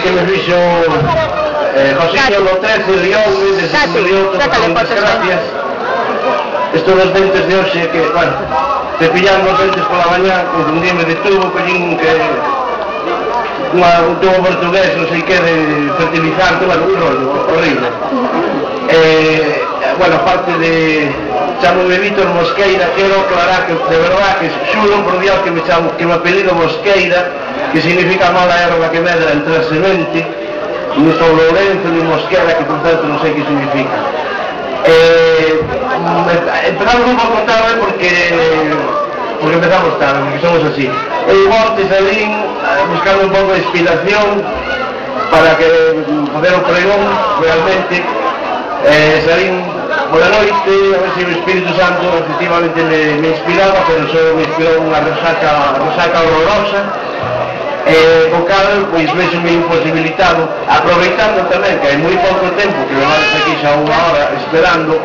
que me fixo José no 13, rioume, desde riou todo con desgracias. Estos dos dentes de hoxe que, bueno, cepillando os dentes pola mañá, confundíme de tubo, collín que un tubo portugués, non sei que, de fertilizante, bueno, un rollo, horrible. Bueno, aparte de... Chámome Víctor Mosqueira, quero aclarar que, de verdad, que xulo por Dios que me apelido Mosqueira, que significa mala erva que medra entre a semente, ni São Lourenço, ni Mosqueira, que por tanto non sei que significa. Empezamos un pouco tarde porque empezamos tarde, porque somos así. Eu volto e salín buscando un pouco de inspiración para que poder o pregón realmente. Salín pola noite, a ver se o Espírito Santo efectivamente me inspiraba, pero só me inspirou unha resaca horrorosa, co cal, pois, vexome imposibilitado, aproveitando tamén que hai moi pouco tempo, que me vades aquí xa unha hora esperando,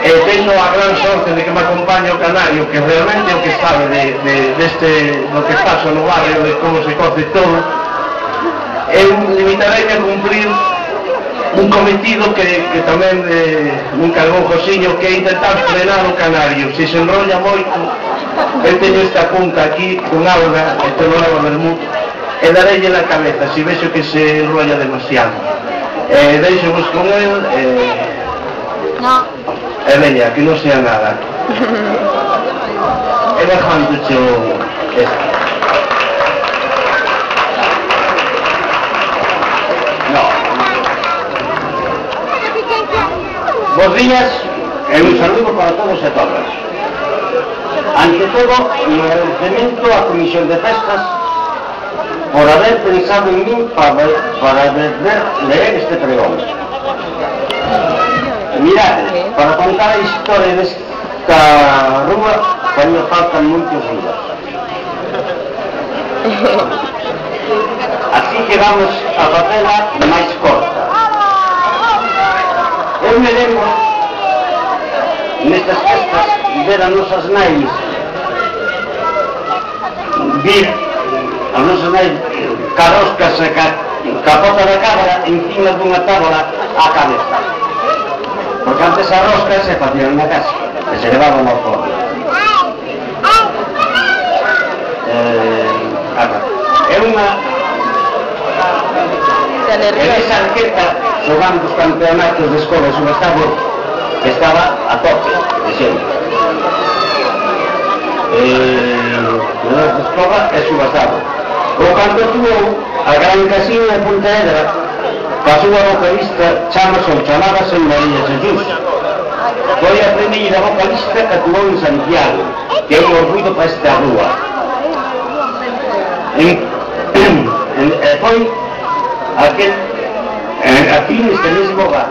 teño a gran sorte de que me acompaña o Canario, que realmente é o que sabe do que pasa no barrio, de como se coce todo. Eu limitarei a cumprir un cometido que tamén me encargou Josiño, que é intentar frenar o Canario. Se enrolla moito, eu teño esta punta aquí con alga, este non leva vermú, e dareille na cabeza se vexo que se enrolla demasiado. Deixo-vos con el, e veña, que non sea nada. E bajando este. Bos días e un saludo para todos e todas. Ante todo, un agradecemento á Comisión de Festas por haber pensado en mí para leer este pregón. Mirad, para contar a historia desta rúa faría faltan moitos días. Así que vamos a facela máis corta. Eu me lembro nestas festas ver a nosas nais carroscas e capota da cabra encima dunha tábola á cabeza, porque antes as roscas se facían na casa e se levaban ao forno. É unha esa arqueta xogando os campeonatos de escola e subestado que estaba a tope de sempre. De escola e subestado. O cando tuvo a gran casino de Pontevedra, a súa vocalista chamábase María Jesús. Foi a primeira vocalista que actuou en Santiago, que é un orgullo para esta rúa. Foi aquí neste mesmo bar.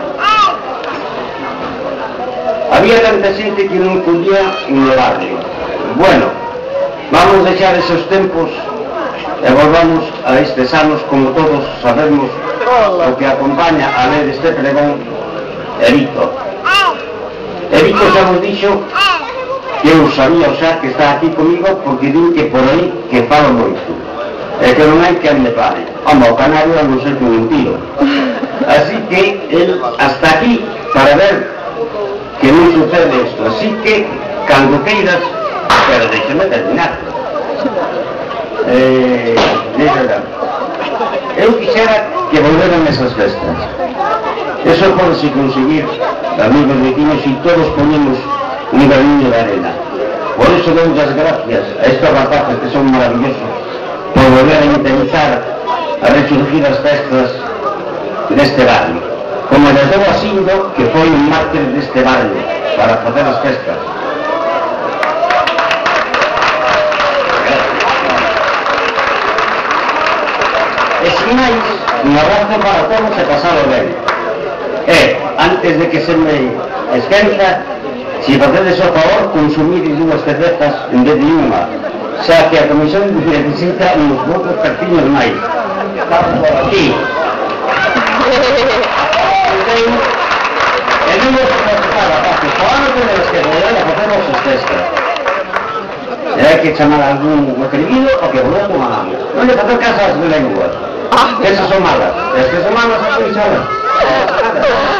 Había tanta xente que non podía no barrio. Bueno, vamos deixar esos tempos e volvamos a estes anos, como todos sabemos o que acompaña a ler este pregón, Víctor. Víctor xa vos dixo que eu sabía, o sea, que está aquí comigo, porque din que por aí que falo moito. E que non hai que ande pare. Home, o Canario a non ser que un tiro. Así que, el hasta aquí, para ver que non sucede isto. Así que, cando queiras, pero deixeme terminar. Eu quixera que volveran esas festas. Eso podese conseguir, amigos vecinos, si todos ponemos un granillo de arena. Por eso doy las gracias a estos rapaces que son maravillosos por volver a intentar a resurgir as festas deste barrio, como les dou a Sindo, que foi un mártir deste barrio para facer as festas. E sin máis, un abrazo para todos e pasado ben. Antes de que se me esquenza, si facedes o favor, consumir dúas cervezas en vez de unha, xa que a Comisión necesita uns poucos cartiños máis. Estamos por aquí. E non vos preocupar, rapaces, o ano tenedes que volver a facer as festas. E hai que chamar a algún atrevido para que volver a tomar. Non lle facer casas de lenguas. Esas son malas. Esta semana son muy salas.